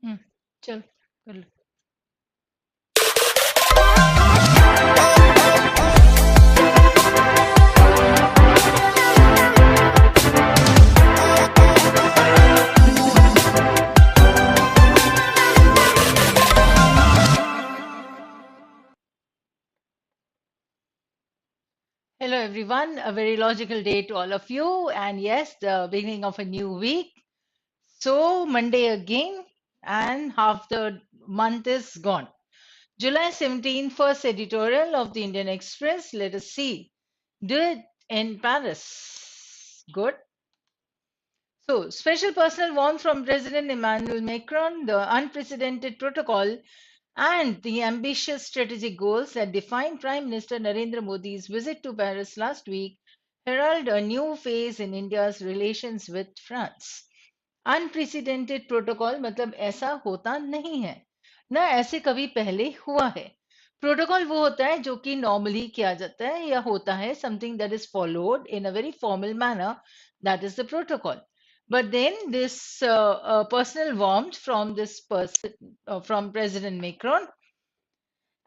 हम्म, चल कर लो। Hello, everyone. A very logical day to all of you. And yes, the beginning of a new week. So, Monday again, and half the month is gone. July 17th, first editorial of the Indian Express. Let us see. Do it in Paris. Good. So, special personal warmth from President Emmanuel Macron, the unprecedented protocol, and the ambitious strategic goals that defined Prime Minister Narendra Modi's visit to Paris last week herald a new phase in India's relations with France. Unprecedented protocol मतलब ऐसा होता नहीं है ना ऐसे कभी पहले हुआ है प्रोटोकॉल वो होता है जो कि नॉर्मली किया जाता है या होता है something that is followed in a very formal manner that is the protocol but then this personal warmth from this person from President Macron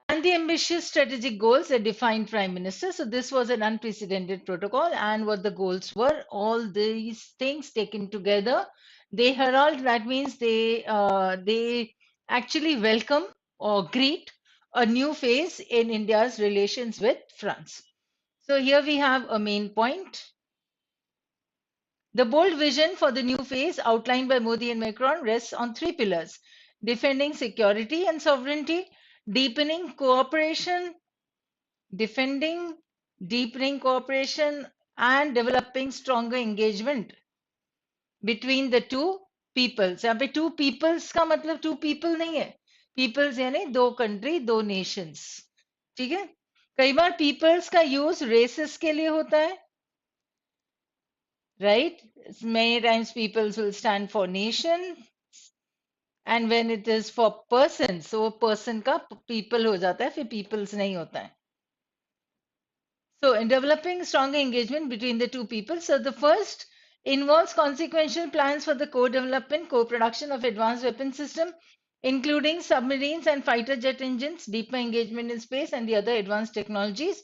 and the ambitious strategic goals that defined prime minister. So this was an unprecedented protocol, and what the goals were, all these things taken together, they herald. That means they actually welcome or greet a new phase in India's relations with France. So here we have a main point. The bold vision for the new phase outlined by Modi and Macron rests on three pillars: defending security and sovereignty, deepening cooperation, defending, deepening cooperation, and developing stronger engagement between the two peoples. यहाँ पे two peoples का मतलब two people नहीं है. Peoples यानी दो country, दो nations. ठीक है? कई बार peoples का use races के लिए होता है. Right? Many times peoples will stand for nation, and when it is for persons, so person का people हो जाता है, फिर peoples नहीं होता है. So, in developing stronger engagement between the two people, so the first involves consequential plans for the co-development, co-production of advanced weapon system, including submarines and fighter jet engines, deeper engagement in space, and the other advanced technologies,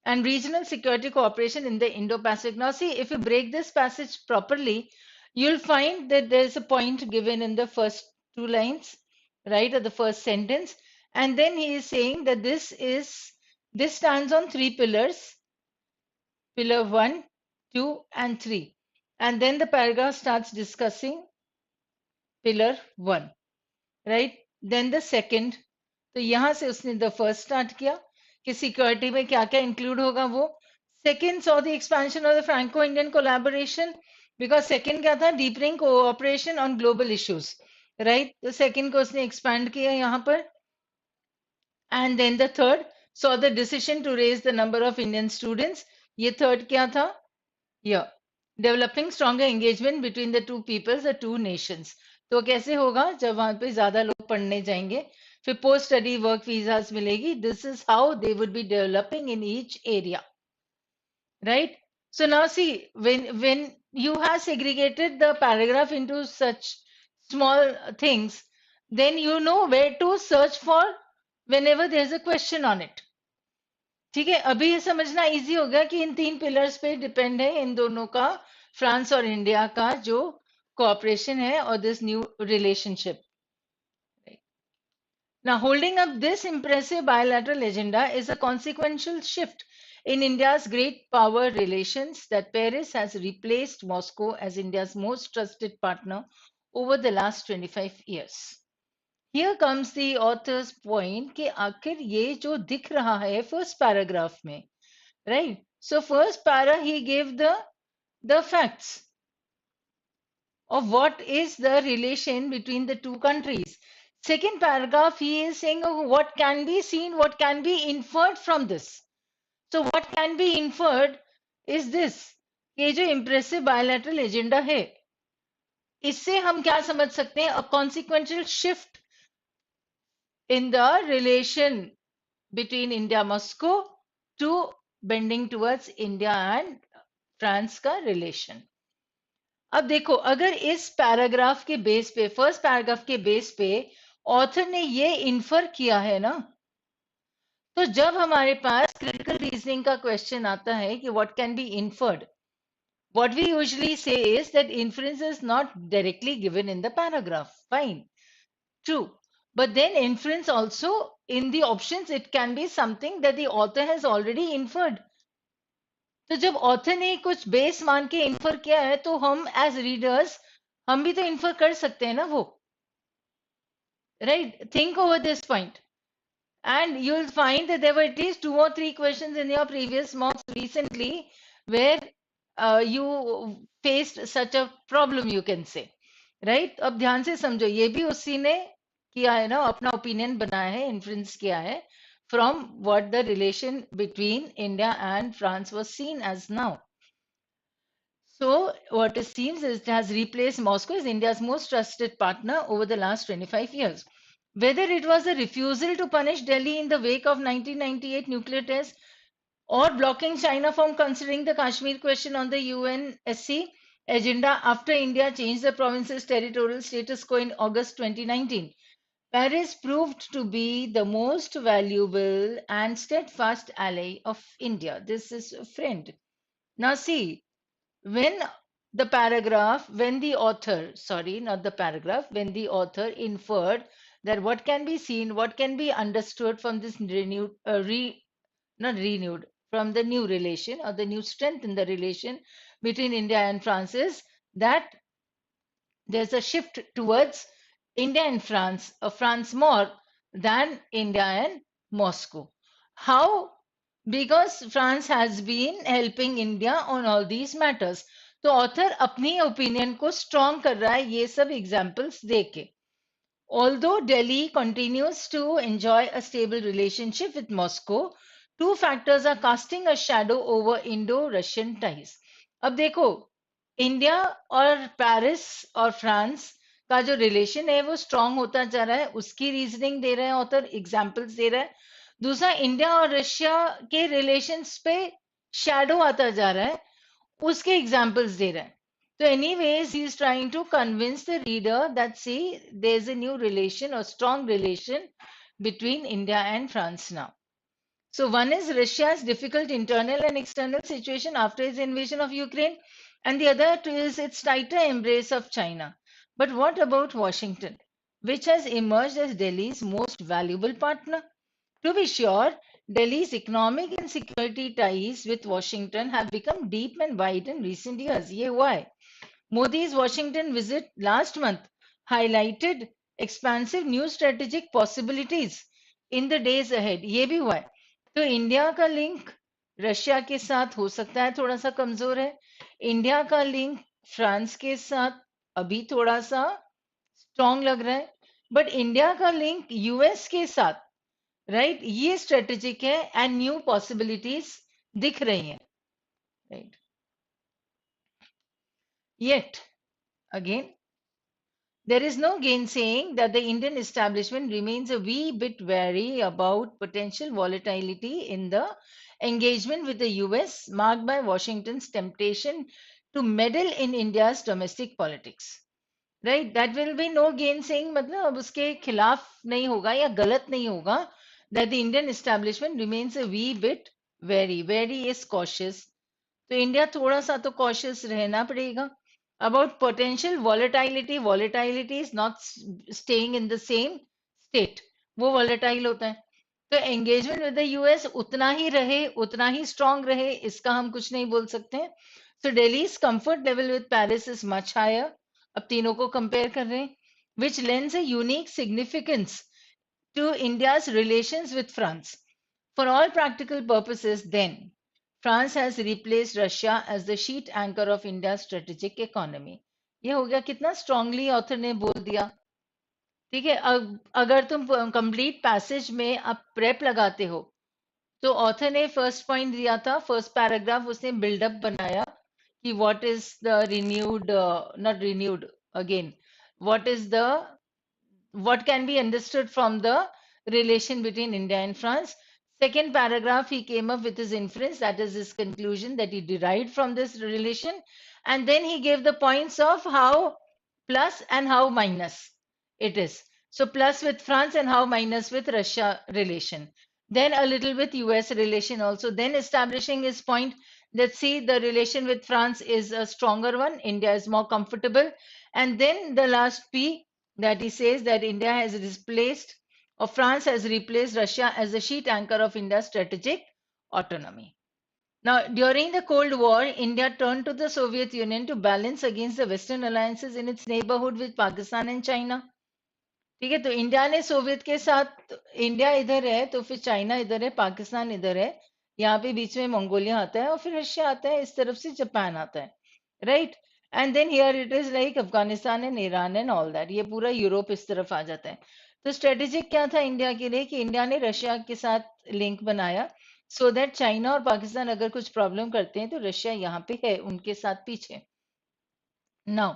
and regional security cooperation in the Indo-Pacific. Now, see, if you break this passage properly, you'll find that there's a point given in the first two lines, right, or the first sentence, and then he is saying that this stands on three pillars: pillar 1, 2, and 3. And then the paragraph starts discussing pillar 1, right? Then the second. तो यहाँ से उसने the first start किया कि security में क्या क्या include होगा वो. Second saw the expansion of the Franco-Indian collaboration because second क्या था, deepening cooperation on global issues, right? तो second को उसने expand किया यहाँ पर. And then the third saw the decision to raise the number of Indian students. ये third क्या था? Yeah, developing stronger engagement between the two peoples, the two nations. तो कैसे होगा जब वहां पे ज्यादा लोग पढ़ने जाएंगे, फिर पोस्ट स्टडी वर्क वीजास मिलेगी. This is how they would be developing in each area, right? So now see, when you have segregated the paragraph into such small things, then you know where to search for whenever there's a question on it. ठीक है, अभी ये समझना easy हो गया कि इन तीन pillars पे डिपेंड है इन दोनों का, फ्रांस और इंडिया का जो कोऑपरेशन है और this new relationship. Now, holding up this impressive bilateral agenda is a consequential shift in India's great power relations that Paris has replaced Moscow as India's most trusted partner over the last 25 years. Here comes the author's point कि आखिर ये जो दिख रहा है first paragraph में, right? So first para he gave the facts of what is the relation between the two countries. Second paragraph he is saying what can be seen, what can be inferred from this. So what can be inferred is this, ये जो impressive bilateral agenda है, इससे हम क्या समझ सकते हैं? A consequential shift in the relation between India Moscow to bending towards India and France का relation. अब देखो, अगर इस पैराग्राफ के बेस पे, फर्स्ट पैराग्राफ के बेस पे ऑथर ने ये इन्फर किया है ना, तो जब हमारे पास क्रिटिकल रीजनिंग का क्वेश्चन आता है कि what can be inferred, what we usually say is that inference is not directly given in the paragraph. Fine, true. But then inference also, in the options, it can be something that the author has already inferred. तो जब author ने कुछ base मान के infer किया है, तो हम एज रीडर्स हम भी तो इन्फर कर सकते हैं ना वो, right? Think over this point. And you'll find that there were at least 2 or 3 questions in your previous mocks recently where you faced such a problem, you can say. Right? अब ध्यान से समझो, ये भी उसी ने किया है ना, अपना ओपिनियन बनाया है, इन्फ्लुएंस किया है from what the relation between India and France was seen as now. So, what it seems is it has replaced Moscow as India's most trusted partner over the last 25 years. Whether it was a refusal to punish Delhi in the wake of 1998 nuclear test or blocking China from considering the Kashmir question on the UNSC agenda after India changed the province's territorial status quo in August 2019, Paris proved to be the most valuable and steadfast ally of India. This is a friend. Now, see, when when the author, sorry, not the paragraph, when the author inferred that what can be seen, what can be understood from this renewed, not renewed, from the new relation or the new strength in the relation between India and France is that there's a shift towards India and France, or France more than India and Moscow. How? Because France has been helping India on all these matters. तो author अपनी opinion को strong कर रहा है ये सब examples देके. Although Delhi continues to enjoy a stable relationship with Moscow, two factors are casting a shadow over Indo-Russian ties. अब देखो, इंडिया और पेरिस और फ्रांस का जो रिलेशन है वो स्ट्रांग होता जा रहा है, उसकी रीजनिंग दे रहे हैं ऑथर, एग्जाम्पल्स दे रहा है. दूसरा, इंडिया और रशिया के रिलेशंस पे शैडो आता जा रहा है, उसके एग्जाम्पल्स दे रहा है. So anyways, he is trying to convince the reader that see, there's a new relation or strong relation between India and France now. So one is Russia's difficult internal and external situation after its invasion of Ukraine, and the other is its tighter embrace of China. But what about Washington, which has emerged as Delhi's most valuable partner? To be sure, Delhi's economic and security ties with Washington have become deep and wide in recent years. ये हुआ है. Modi's Washington visit last month highlighted expansive new strategic possibilities in the days ahead. ये भी हुआ है. तो India का link Russia के साथ हो सकता है थोड़ा सा कमजोर है. इंडिया का लिंक फ्रांस के साथ अभी थोड़ा सा स्ट्रॉन्ग लग रहा है. बट इंडिया का लिंक यूएस के साथ, राइट, ये स्ट्रेटेजिक है एंड न्यू पॉसिबिलिटीज दिख रही हैं, right. Yet, again, there is no gainsaying that the Indian establishment remains a wee bit wary about potential volatility in the engagement with the US, marked by Washington's temptation to meddle in India's domestic politics. Right? That will be no gainsaying, मतलब अब उसके खिलाफ नहीं होगा या गलत नहीं होगा that the Indian establishment remains a wee bit wary. Wary is cautious. तो इंडिया थोड़ा सा तो कॉशियस रहना पड़ेगा about potential volatility. Volatility is not staying in the same state, वो volatile होता है. तो एंगेजमेंट विद द यूएस उतना ही रहे, उतना ही स्ट्रांग रहे, इसका हम कुछ नहीं बोल सकते हैं. So Delhi's comfort level with Paris is much higher. अब तीनों को कंपेयर कर रहे हैं, which lends a unique significance to India's relations with France. For all practical purposes, then, France has replaced Russia as the sheet anchor of India's strategic economy. ये हो गया, कितना स्ट्रांगली ऑथर ने बोल दिया. ठीक है. अगर तुम कंप्लीट पैसेज में अब प्रेप लगाते हो, तो ऑथर ने फर्स्ट पॉइंट दिया था, फर्स्ट पैराग्राफ उसने बिल्डअप बनाया कि what is the renewed, not renewed, again, what is the what can be understood from the relation between India and France. Second paragraph, he came up with his inference, that is his conclusion that he derived from this relation. And then he gave the points of how plus and how minus it is. So plus with France and how minus with Russia relation. Then a little with US relation also. Then establishing his point that see the relation with France is a stronger one. India is more comfortable. And then the last P that he says that India has displaced or France has replaced Russia as the sheet anchor of India's strategic autonomy. Now, during the Cold War, India turned to the Soviet Union to balance against the Western alliances in its neighborhood with Pakistan and China. ठीक है, तो India ने Soviet के साथ, India इधर है तो फिर चाइना इधर है, पाकिस्तान इधर है, यहाँ पे बीच में मंगोलिया आता है और फिर रशिया आता है, इस तरफ से जापान आता है, right. And then here it is like Afghanistan and Iran and all that, ये पूरा यूरोप इस तरफ आ जाता है. तो स्ट्रेटेजिक क्या था इंडिया के लिए कि इंडिया ने रशिया के साथ लिंक बनाया सो दैट चाइना और पाकिस्तान अगर कुछ प्रॉब्लम करते हैं तो रशिया यहाँ पे है उनके साथ पीछे. Now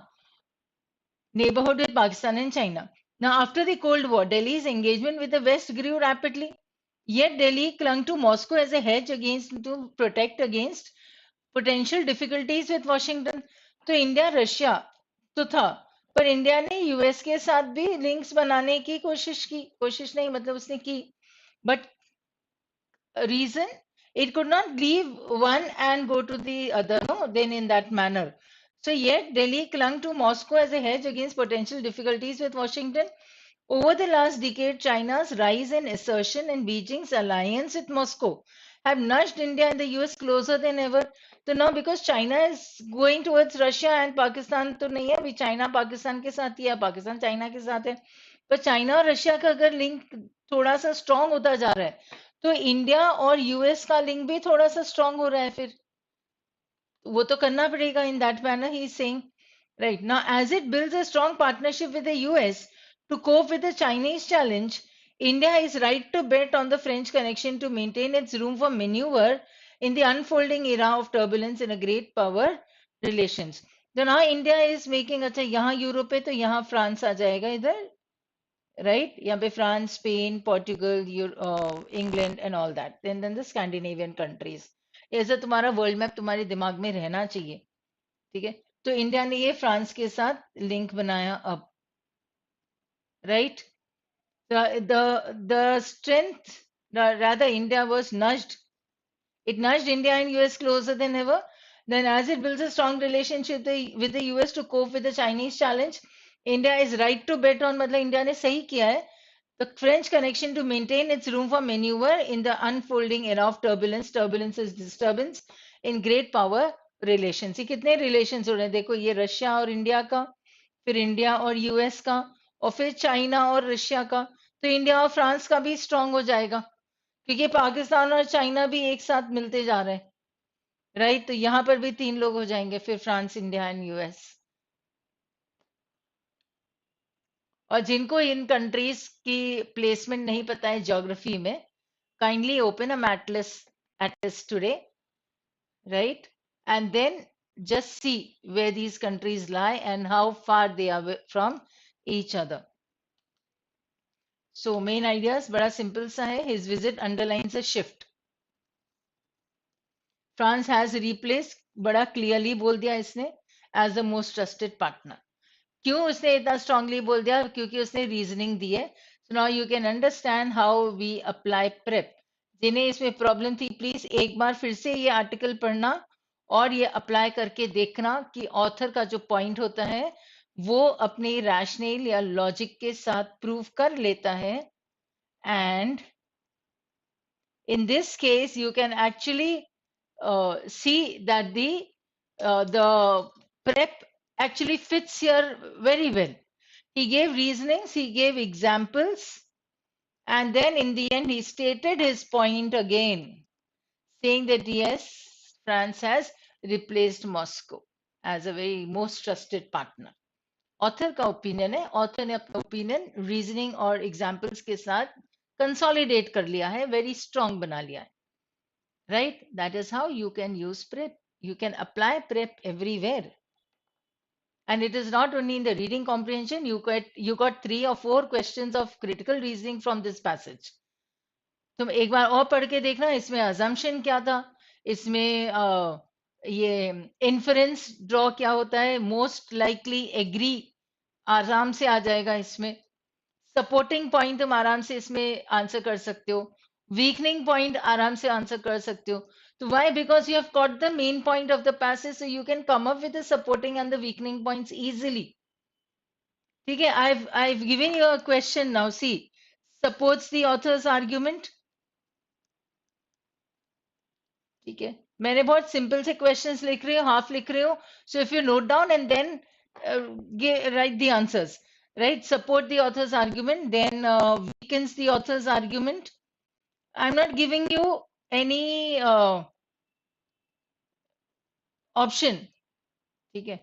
neighborhood with Pakistan and China. Now, after the Cold War, Delhi's engagement with the West grew rapidly. Yet Delhi clung to Moscow as a hedge against to protect against potential difficulties with Washington. तो India Russia तो था, पर India ने US के साथ भी links बनाने की कोशिश नहीं मतलब उसने की, but reason it could not leave one and go to the other, no, then in that manner. So yet Delhi clung to Moscow as a hedge against potential difficulties with Washington. Over the last decade, China's rise in assertion and Beijing's alliance with Moscow have nudged India and the US closer than ever. So now because China is going towards Russia and Pakistan तो नहीं है, अभी China Pakistan के साथ ही है, Pakistan China के साथ है, पर चाइना और रशिया का अगर लिंक थोड़ा सा स्ट्रांग होता जा रहा है तो इंडिया और यूएस का लिंक भी थोड़ा सा स्ट्रांग हो रहा है, फिर वो तो करना पड़ेगा. In that manner he is saying right now as it builds a strong partnership with the US to cope with the Chinese challenge, India is right to bet on the French connection to maintain its room for maneuver in the unfolding era of turbulence in a great power relations. तो now India is making, अच्छा यहाँ Europe है तो यहाँ France आ जाएगा इधर, right? यहाँ पे France, Spain, Portugal, England and all that, then the Scandinavian countries. ऐसा तुम्हारा वर्ल्ड मैप तुम्हारे दिमाग में रहना चाहिए, ठीक है. तो इंडिया ने ये फ्रांस के साथ लिंक बनाया अब, right. The strength, rather India was nudged, it nudged India and US closer than ever. Then, as it builds a strong relationship with the US to cope with the Chinese challenge, India is right to bet on, मतलब India ने सही किया है, the French connection to maintain its room for maneuver in the unfolding era of turbulence. Turbulence is disturbance in great power relations. ये कितने relations हो रहे हैं देखो, ये रशिया और इंडिया का, फिर इंडिया और यूएस का, और फिर चाइना और रशिया का. तो इंडिया और फ्रांस का भी स्ट्रांग हो जाएगा क्योंकि पाकिस्तान और चाइना भी एक साथ मिलते जा रहे हैं, राइट. तो यहाँ पर भी तीन लोग हो जाएंगे फिर, फ्रांस, इंडिया एंड यूएस. और जिनको इन कंट्रीज की प्लेसमेंट नहीं पता है ज्योग्राफी में, kindly open a atlas today, right? And then just see where these countries lie and how far they are from each other. So main ideas बड़ा simple सा है. His visit underlines a shift. France has replaced, बड़ा clearly बोल दिया इसने, as the most trusted partner. क्यों उसने इतना strongly बोल दिया? क्योंकि उसने reasoning दी है. So now you can understand how we apply prep. जिन्हें इसमें प्रॉब्लम थी प्लीज एक बार फिर से ये आर्टिकल पढ़ना और ये अप्लाई करके देखना कि ऑथर का जो पॉइंट होता है वो अपने रैशनल या लॉजिक के साथ प्रूव कर लेता है. And in this case you can actually see that the prep actually fits here very well. He gave reasonings, he gave examples, and then in the end he stated his point again, saying that yes, France has replaced Moscow as a very most trusted partner. Author का opinion है, author ने अपना opinion reasoning और examples के साथ consolidate कर लिया है, वेरी स्ट्रॉन्ग बना लिया है, right. That is how you can use prep. You can apply prep everywhere. And it is not only in the reading comprehension, you got 3 or 4 questions of critical reasoning from this passage. तुम एक बार और पढ़ के देखना, इसमें assumption क्या था, इसमें ये inference draw क्या होता है, most likely agree आराम से आ जाएगा इसमें, सपोर्टिंग पॉइंट तुम आराम से इसमें आंसर कर सकते हो, वीकनिंग पॉइंट आराम से आंसर कर सकते हो. तो why? Because you have caught the main point of the passage, so you can come up with the supporting and the weakening points easily. ठीक है, I've given you a question now. See, supports the author's argument. ठीक है, मैंने बहुत simple से questions लिख रही हूँ, हाफ लिख रही हूँ. So if you note down and then write the answers. Right? Support the author's argument, then weakens the author's argument. I'm not giving you any option. ठीक है,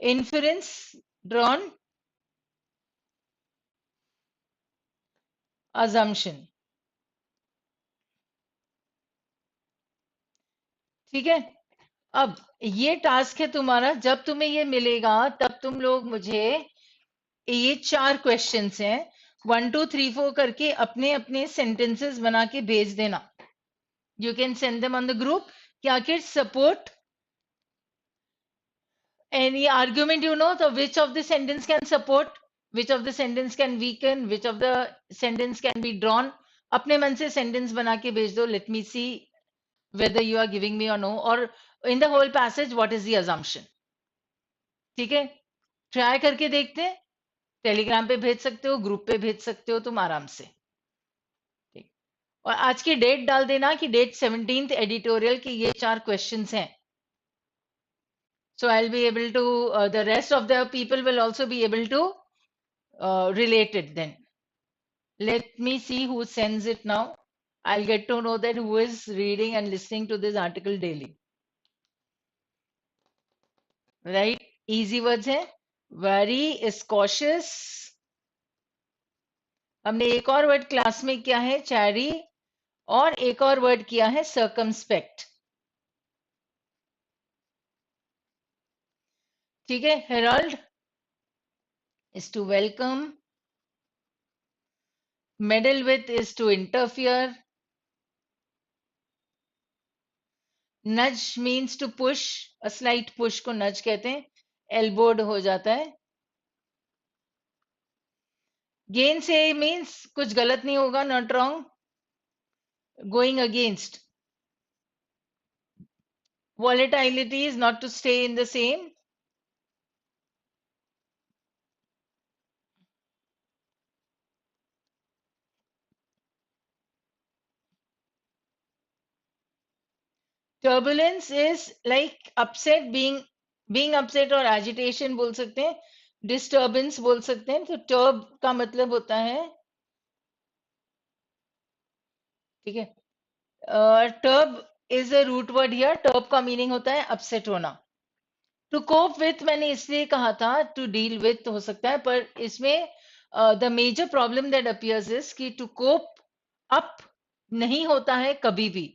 inference drawn, assumption. ठीक है, अब ये टास्क है तुम्हारा, जब तुम्हें ये मिलेगा तब तुम लोग मुझे ये 4 क्वेश्चंस हैं 1 2 3 4 करके अपने अपने सेंटेंसेस बना के भेज देना. You can send them on the group कि आखिर support any argument, you know, so which of the sentence can support, which of the sentence can weaken, which of the sentence can be drawn. अपने मन से sentence बना के भेज दो. Let me see whether you are giving me or no, or in the whole passage what is the assumption. ठीक है, try करके देखते हैं. टेलीग्राम पे भेज सकते हो, ग्रुप पे भेज सकते हो तुम आराम से. ठीक, और आज की डेट डाल देना कि डेट 17th एडिटोरियल की ये 4 क्वेश्चंस हैं. So I'll be able to, the rest of the people will also be able to relate it then. Let me see who sends it now. I'll get to know that who is reading and listening to this article daily. Right? Easy words है. Very is cautious. हमने एक और word class में किया है chary, और एक और वर्ड किया है circumspect. ठीक है, herald is to welcome, meddle with is to interfere, nudge means to push, a slight push को nudge कहते हैं, elbowed हो जाता है. gain से means कुछ गलत नहीं होगा, not wrong, going against. volatility is not to stay in the same. turbulence is like upset, being upset और agitation बोल सकते हैं, disturbance बोल सकते हैं. तो turb का मतलब होता है, ठीक है, turb is a root word here. turb का meaning होता है upset होना. टू कोप विथ मैंने इसलिए कहा था, टू डील विथ हो सकता है, पर इसमें the major problem that appears is कि टू कोप अप नहीं होता है कभी भी.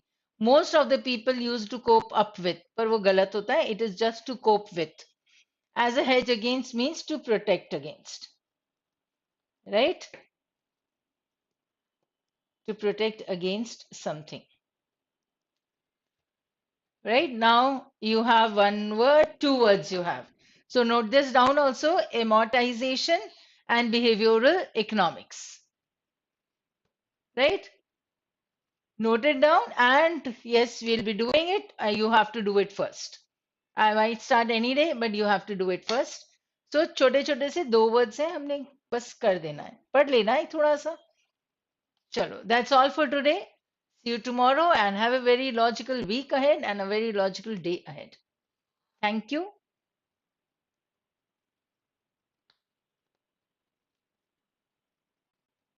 Most of the people use to cope up with, पर वो गलत होता है. It is just to cope with. As a hedge against means to protect against, right, to protect against something. Right now you have one word, 2 words you have. So note this down also, amortization and behavioral economics. Right? Note it down, and yes, we'll be doing it. You have to do it first. I might start any day, but you have to do it first. So छोटे छोटे से 2 words हैं, हमने बस कर देना है, पढ़ लेना है थोड़ा सा. चलो, that's all for today. See you tomorrow and have a very logical week ahead and a very logical day ahead. Thank you.